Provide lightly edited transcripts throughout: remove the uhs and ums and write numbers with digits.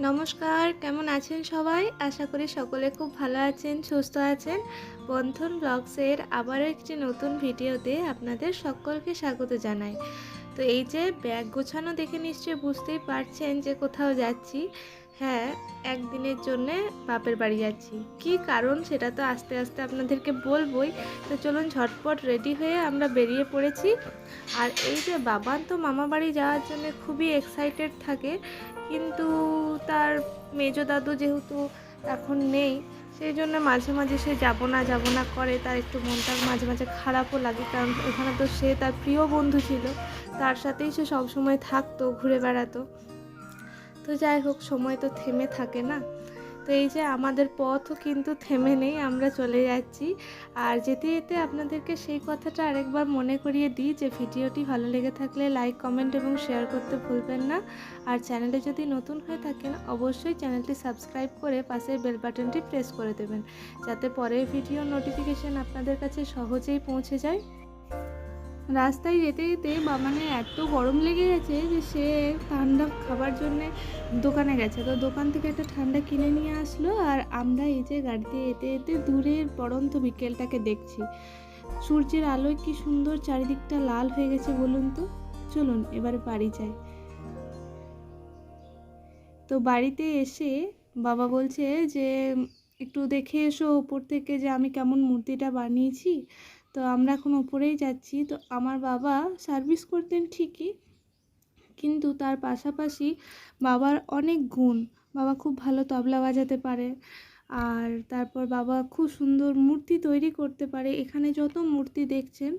নমস্কার, কেমন আছেন সবাই? আশা করি সকলে খুব ভালো আছেন, সুস্থ আছেন। বন্ধন ব্লগসের আবারও একটি নতুন ভিডিওতে আপনাদের সকলকে স্বাগত জানাই। তো এই যে ব্যাগ গোছানো দেখে নিশ্চয়ই বুঝতেই পারছেন যে কোথাও যাচ্ছি। হ্যাঁ, একদিনের জন্যে বাপের বাড়ি যাচ্ছি। কী কারণ সেটা তো আস্তে আস্তে আপনাদেরকে বলবই। তো চলুন ঝটপট রেডি হয়ে আমরা বেরিয়ে পড়েছি। আর এই যে বাবান তো মামা বাড়ি যাওয়ার জন্য খুবই এক্সাইটেড থাকে, কিন্তু তার মেজো দাদু যেহেতু এখন নেই, সেই জন্য মাঝে মাঝে সে যাবো না করে। তার একটু মনটা মাঝে মাঝে খারাপও লাগে, কারণ ওখানে তো সে তার প্রিয় বন্ধু ছিল, তার সাথেই সে সবসময় থাকতো, ঘুরে বেড়াতো। তো যাই হোক, সময় তো থেমে থাকে না। তো এই যে আমাদের পথও কিন্তু থেমে নেই, আমরা চলে যাচ্ছি। আর যেতে যেতে আপনাদেরকে সেই কথাটা আরেকবার মনে করিয়ে দিই যে ভিডিওটি ভালো লেগে থাকলে লাইক, কমেন্ট এবং শেয়ার করতে ভুলবেন না। আর চ্যানেলে যদি নতুন হয়ে থাকেন অবশ্যই চ্যানেলটি সাবস্ক্রাইব করে পাশের বেল বাটনটি প্রেস করে দেবেন, যাতে পরের ভিডিও নোটিফিকেশান আপনাদের কাছে সহজেই পৌঁছে যায়। রাস্তায় যেতে যেতে বাবানের এত গরম লেগে গেছে যে সে ঠান্ডা খাবার জন্যে দোকানে গেছে। তো দোকান থেকে একটা ঠান্ডা কিনে নিয়ে আসলো। আর আমরা এই যে গাড়িতে যেতে যেতে দূরের পড়ন্ত বিকেলটাকে দেখছি। সূর্যের আলোয় কি সুন্দর চারিদিকটা লাল হয়ে গেছে বলুন তো। চলুন এবারে বাড়ি যাই। তো বাড়িতে এসে বাবা বলছে যে একটু দেখে এসো ওপর থেকে যে আমি কেমন মূর্তিটা বানিয়েছি। তো আমরা এখন ওপরেই যাচ্ছি। তো আমার বাবা সার্ভিস করতেন ঠিকই, কিন্তু তার পাশাপাশি বাবার অনেক গুণ। বাবা খুব ভালো তবলা বাজাতে পারে, আর তারপর বাবা খুব সুন্দর মূর্তি তৈরি করতে পারে। এখানে যত মূর্তি দেখছেন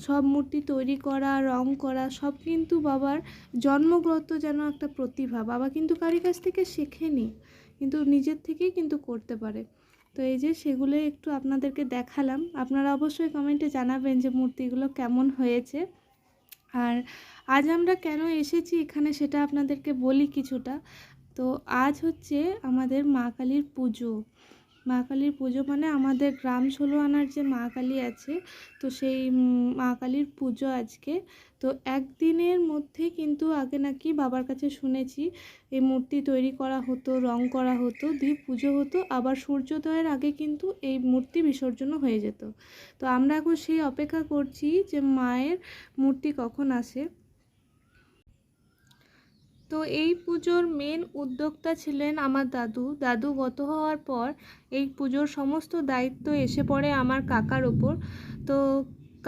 সব মূর্তি তৈরি করা, রং করা সব কিন্তু বাবার জন্মগত যেন একটা প্রতিভা। বাবা কিন্তু কারোর কাছ থেকে শেখেনি, কিন্তু নিজের থেকেই কিন্তু করতে পারে। তো এই যে সেগুলো একটু আপনাদেরকে দেখালাম। আপনারা অবশ্যই কমেন্টে জানাবেন যে মূর্তিগুলো কেমন হয়েছে। আর আজ আমরা কেন এসেছি এখানে সেটা আপনাদেরকে বলি কিছুটা। তো আজ হচ্ছে আমাদের মা কালীর পুজো। মা কালীর পুজো মানে আমাদের গ্রাম ১৬ আনার যে মা কালী আছে, তো সেই মা কালীর পুজো আজকে। তো একদিনের মধ্যে কিন্তু আগে নাকি বাবার কাছে শুনেছি এই মূর্তি তৈরি করা হতো, রং করা হতো, দিয়ে পুজো হতো, আবার সূর্যোদয়ের আগে কিন্তু এই মূর্তি বিসর্জনও হয়ে যেত। তো আমরা এখন সেই অপেক্ষা করছি যে মায়ের মূর্তি কখন আসে। তো এই পুজোর মেন উদ্যোক্তা ছিলেন আমার দাদু। দাদু গত হওয়ার পর এই পুজোর সমস্ত দায়িত্ব এসে পড়ে আমার কাকার ওপর। তো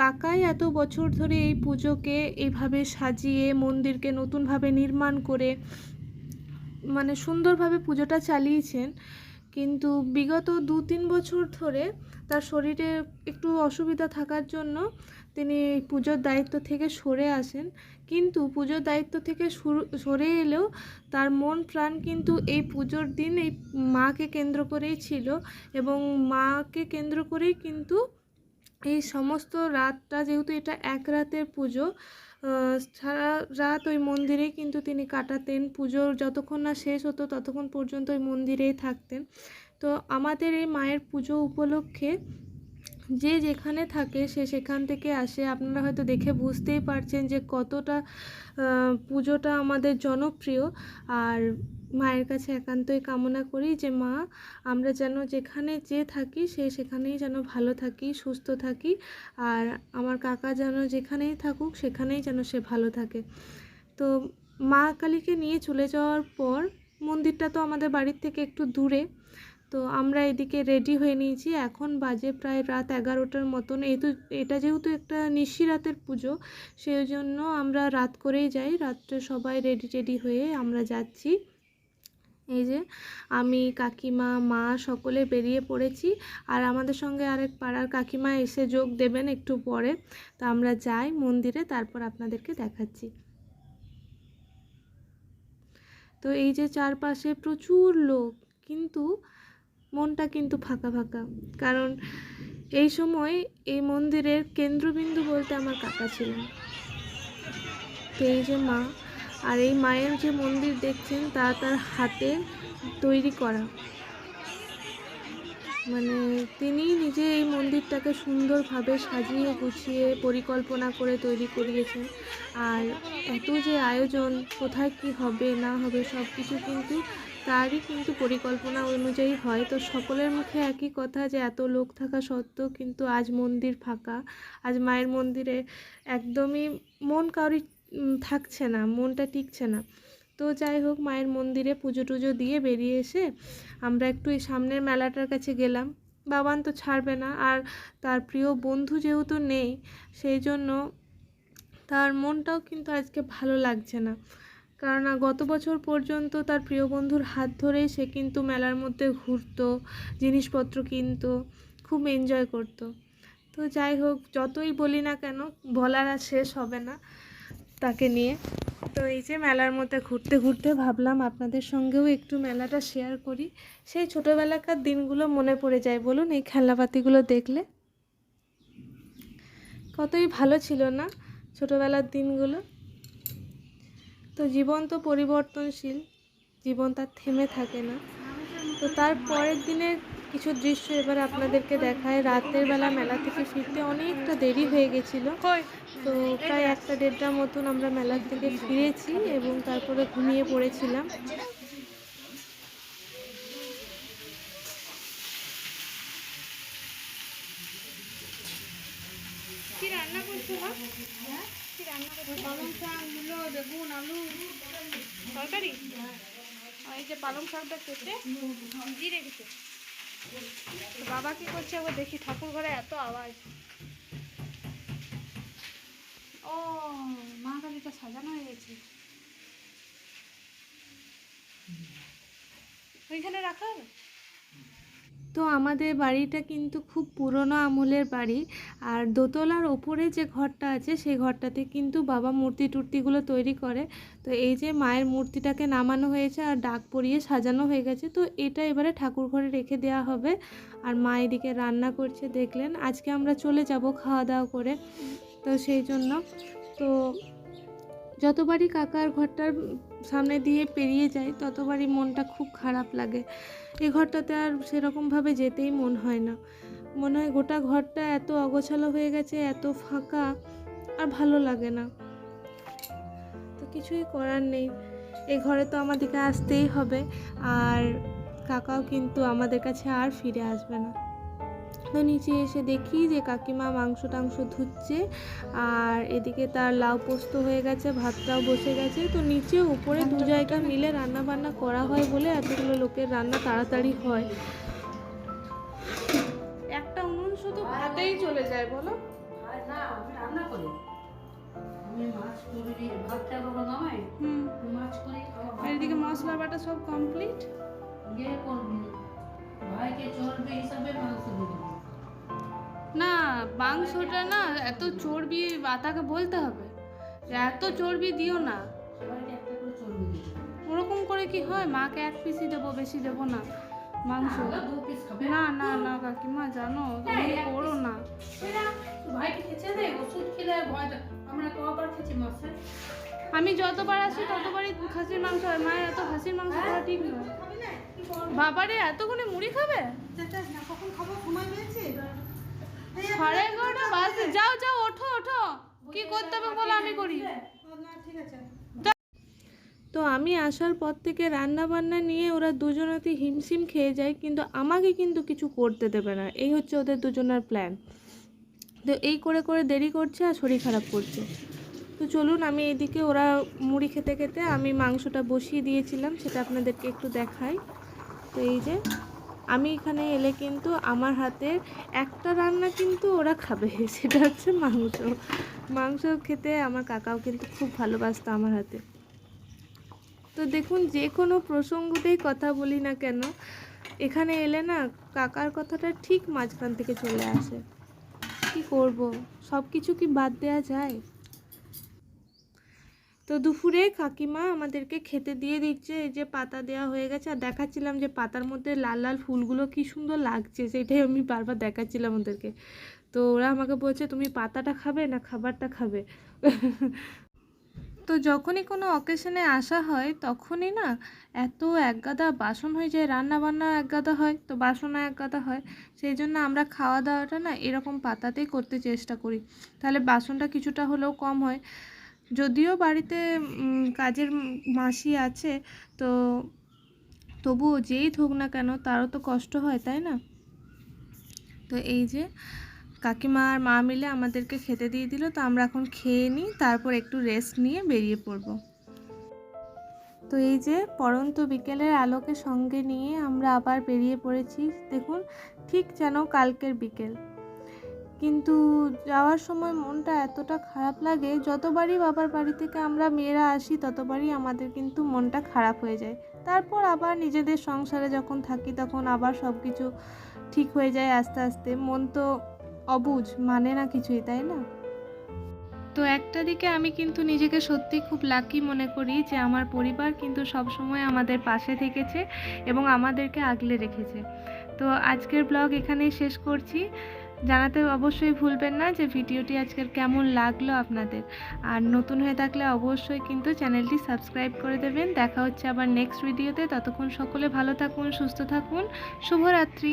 কাকাই এত বছর ধরে এই পুজোকে এইভাবে সাজিয়ে মন্দিরকে নতুনভাবে নির্মাণ করে মানে সুন্দরভাবে পুজোটা চালিয়েছেন। কিন্তু বিগত ২-৩ বছর ধরে তার শরীরে একটু অসুবিধা থাকার জন্য তিনি পুজোর দায়িত্ব থেকে সরে আসেন। কিন্তু পুজোর দায়িত্ব থেকে সরে এলেও তার মন প্রাণ কিন্তু এই পুজোর দিন এই মাকে কেন্দ্র করেই ছিল, এবং মাকে কেন্দ্র করেই কিন্তু এই সমস্ত রাতটা, যেহেতু এটা এক রাতের পুজো, সারা রাত ওই মন্দিরেই কিন্তু তিনি কাটাতেন। পুজোর যতক্ষণ না শেষ হতো ততক্ষণ পর্যন্ত ওই মন্দিরেই থাকতেন। তো আমাদের এই মায়ের পুজো উপলক্ষে যে যেখানে থাকে সে সেখান থেকে আসে। আপনারা হয়তো দেখে বুঝতেই পারছেন যে কতটা পুজোটা আমাদের জনপ্রিয়। আর মায়ের কাছে একান্তই কামনা করি যে মা, আমরা যেন যেখানে যে থাকি সে সেখানেই যেন ভালো থাকি, সুস্থ থাকি। আর আমার কাকা যেন যেখানেই থাকুক সেখানেই যেন সে ভালো থাকে। তো মা কালীকে নিয়ে চলে যাওয়ার পর, মন্দিরটা তো আমাদের বাড়ির থেকে একটু দূরে, তো আমরা এদিকে রেডি হয়ে নিয়েছি। এখন বাজে প্রায় রাত 11টার মতন। এটা যেহেতু একটা নিশিরাতের পুজো, সেই জন্য আমরা রাত করেই যাই। রাত্রে সবাই রেডি হয়ে আমরা যাচ্ছি। এই যে আমি, কাকিমা, মা সকলে বেরিয়ে পড়েছি। আর আমাদের সঙ্গে আরেক পাড়ার কাকিমা এসে যোগ দেবেন একটু পরে। তো আমরা যাই মন্দিরে, তারপর আপনাদেরকে দেখাচ্ছি। তো এই যে চারপাশে প্রচুর লোক, কিন্তু মনটা কিন্তু ফাঁকা ফাঁকা, কারণ এই সময় এই মন্দিরের কেন্দ্রবিন্দু বলতে আমার কাকা ছিলেন। তো এই যে মা, আর এই মায়ের যে মন্দির দেখছেন তা তার হাতে তৈরি করা। মানে তিনি নিজে এই মন্দিরটাকে সুন্দরভাবে সাজিয়ে গুছিয়ে পরিকল্পনা করে তৈরি করিয়েছেন। আর এত যে আয়োজন, কোথায় কি হবে না হবে সব কিছু কিন্তু তারই কিন্তু পরিকল্পনা অনুযায়ী হয়। তো সকলের মুখে একই কথা যে এত লোক থাকা সত্ত্বেও কিন্তু আজ মন্দির ফাঁকা। আজ মায়ের মন্দিরে একদমই মন কারোর থাকছে না, মনটা টিকছে না। তো যাই হোক, মায়ের মন্দিরে পুজো টুজো দিয়ে বেরিয়ে এসে আমরা একটু এই সামনের মেলাটার কাছে গেলাম। বাবান তো ছাড়বে না, আর তার প্রিয় বন্ধু যেহেতু নেই সেই জন্য তার মনটাও কিন্তু আজকে ভালো লাগছে না। কারণ গত বছর পর্যন্ত তার প্রিয় বন্ধুর হাত ধরেই সে কিন্তু মেলার মধ্যে ঘুরতো, জিনিসপত্র কিনতো, খুব এনজয় করতো। তো যাই হোক, যতই বলি না কেন বলার আর শেষ হবে না তাকে নিয়ে। তো এই যে মেলার মধ্যে ঘুরতে ঘুরতে ভাবলাম আপনাদের সঙ্গেও একটু মেলাটা শেয়ার করি। সেই ছোটোবেলাকার দিনগুলো মনে পড়ে যায় বলুন, এই খেলনাপাতিগুলো দেখলে কতই ভালো ছিল না ছোটোবেলার দিনগুলো। তো জীবন তো পরিবর্তনশীল, জীবন তার থেমে থাকে না। তো তার পরের দিনের কিছু দৃশ্য এবার আপনাদেরকে দেখায়। রাতের বেলা মেলা থেকে ফিরতে অনেকটা দেরি হয়ে গেছিলো, তো প্রায় 1টা-1:30টার মতন আমরা মেলার থেকে ফিরেছি এবং তারপরে ঘুমিয়ে পড়েছিলাম। কি রান্না করছো মা? কি রান্না করছো? পালং শাক, মূলো, বেগুন, আলু তরকারি। আর এই যে পালং শাকটা কেটে ভিজিয়ে রেখেছে। বাবা কি করছে আবার দেখি, ঠাকুর ঘরে এত আওয়াজ। ও মা কালীটা সাজানো হয়ে গেছে, ওইখানে রাখা হবে। তো আমাদের বাড়িটা কিন্তু খুব পুরনো আমলের বাড়ি। আর দোতলার ওপরে যে ঘরটা আছে সেই ঘরটাতে কিন্তু বাবা মূর্তি টুর্তিগুলো তৈরি করে। তো এই যে মায়ের মূর্তিটাকে নামানো হয়েছে আর ডাক পরিয়ে সাজানো হয়ে গেছে, তো এটা এবারে ঠাকুর ঘরে রেখে দেওয়া হবে। আর মা এদিকে রান্না করছে দেখলেন। আজকে আমরা চলে যাব খাওয়া দাওয়া করে, তো সেই জন্য। তো যতবারই কাকার ঘরটার সামনে দিয়ে পেরিয়ে যায় ততবারই মনটা খুব খারাপ লাগে। এই ঘরটাতে আর সেরকমভাবে যেতেই মন হয় না। মনে হয় গোটা ঘরটা এত অগোছালো হয়ে গেছে, এত ফাঁকা, আর ভালো লাগে না। তো কিছুই করার নেই, এই ঘরে তো আমাদেরকে আসতেই হবে। আর কাকাও কিন্তু আমাদের কাছে আর ফিরে আসবে না। তো নিচে এসে দেখি যে কাকিমা মাংস টাংস ধুচ্ছে, আর এদিকে তার লাউ পোস্ত হয়ে গেছে, ভাতটাও বসে গেছে। তো নিচে উপরে দু জায়গা মিলে রান্না বান্না করা হয় বলে এতগুলো লোকের রান্না তাড়াতাড়ি হয়। একটা উনুন শুধু ভাতেই চলে যায় বলো। না আমি রান্না করি, আমি মাছ করি, ভাতটা বাবা নামাই, মাছ করি। আর এদিকে মশলা বাটা সব কমপ্লিট। গিয়ে করবি ভাইকে চর্বি হিসাবে মাংস দিবি না, মাংসটা না এত চর্বি, তাকে বলতে হবে যে এত চর্বি দিও না। সবাইকে একটা করে চর্বি দিবি। ওরকম করে কি হয়? মাকে 1 পিসই দেবো, বেশি দেবো না মাংস। 2 পিস খাবে না না না কাকিমা, জানো তুমি করো না। ভাইকে খেতে দে, ওষুধ খেলে আর ভয়। আমরা কবার খেয়েছি মাছে? আমি যতবার আসি ততবারই খাসির মাংস হয়। মায়ের এত খাসির মাংস খাওয়া ঠিক নয়। বাবারে এতক্ষণে মুড়ি খাবে? কখন খাবো, সময় পেয়েছি? 11:30 বাজে। যাও যাও, ওঠো ওঠো, কি করতে হবে বলো, আমি করি। ঠিক আছে। তো আমি আসার পর থেকে রান্না বান্না নিয়ে ওরা দুজনাতে হিমশিম খেয়ে যায়, কিন্তু আমাকে কিন্তু কিছু করতে দেবে না। এই হচ্ছে ওদের দুজনের প্ল্যান। তো এই করে করে দেরি করছে আর শরীর খারাপ করছে। তো চলুন, আমি এদিকে ওরা মুড়ি খেতে খেতে আমি মাংসটা বসিয়ে দিয়েছিলাম, সেটা আপনাদেরকে একটু দেখাই। তো এই যে আমি এখানে এলে কিন্তু আমার হাতের একটা রান্না কিন্তু ওরা খাবে, সেটা হচ্ছে মাংস। মাংস খেতে আমার কাকাও কিন্তু খুব ভালোবাসতো আমার হাতে। তো দেখুন, যে কোনো প্রসঙ্গতেই কথা বলি না কেন, এখানে এলে না কাকার কথাটা ঠিক মাঝখান থেকে চলে আসে। কি করব, সব কিছু কি বাদ দেওয়া যায়? তো দুপুরে কাকিমা আমাদেরকে খেতে দিয়ে দিচ্ছে। এই যে পাতা দেওয়া হয়ে গেছে, আর দেখাচ্ছিলাম যে পাতার মধ্যে লাল লাল ফুলগুলো কি সুন্দর লাগছে, সেটাই আমি বারবার দেখাচ্ছিলাম ওদেরকে। তো ওরা আমাকে বলছে তুমি পাতাটা খাবে না খাবারটা খাবে। তো যখনই কোনো অকেশনে আসা হয় তখনই না এত একগাদা বাসন হয়ে যায়, রান্না বান্না একগাদা হয় তো বাসনও একগাদা হয়। সেই জন্য আমরা খাওয়া দাওয়াটা না এরকম পাতাতেই করতে চেষ্টা করি, তাহলে বাসনটা কিছুটা হলেও কম হয়। যদিও বাড়িতে কাজের মাসি আছে, তো তবুও যেই হোক না কেন তারও তো কষ্ট হয়, তাই না? তো এই যে কাকিমা আর মা মিলে আমাদেরকে খেতে দিয়ে দিল, তো আমরা এখন খেয়ে নিই, তারপর একটু রেস্ট নিয়ে বেরিয়ে পড়ব। তো এই যে পড়ন্ত বিকেলের আলোকে সঙ্গে নিয়ে আমরা আবার বেরিয়ে পড়েছি। দেখুন, ঠিক যেন কালকের বিকেল, কিন্তু যাওয়ার সময় মনটা এতটা খারাপ লাগে। যতবারই বাবার বাড়ি থেকে আমরা মেয়েরা আসি ততবারই আমাদের কিন্তু মনটা খারাপ হয়ে যায়। তারপর আবার নিজেদের সংসারে যখন থাকি তখন আবার সব কিছু ঠিক হয়ে যায় আস্তে আস্তে। মন তো অবুঝ, মানে না কিছুই, তাই না? তো একটা দিকে আমি কিন্তু নিজেকে সত্যি খুব লাকি মনে করি যে আমার পরিবার কিন্তু সব সময় আমাদের পাশে থেকেছে এবং আমাদেরকে আগলে রেখেছে। তো আজকের ব্লগ এখানেই শেষ করছি। জানাতে অবশ্যই ভুলবেন না যে ভিডিওটি আজকের কেমন লাগলো আপনাদের। আর নতুন হয়ে থাকলে অবশ্যই কিন্তু চ্যানেলটি সাবস্ক্রাইব করে দেবেন। দেখা হচ্ছে আবার নেক্সট ভিডিওতে। ততক্ষণ সকলে ভালো থাকুন, সুস্থ থাকুন। শুভরাত্রি।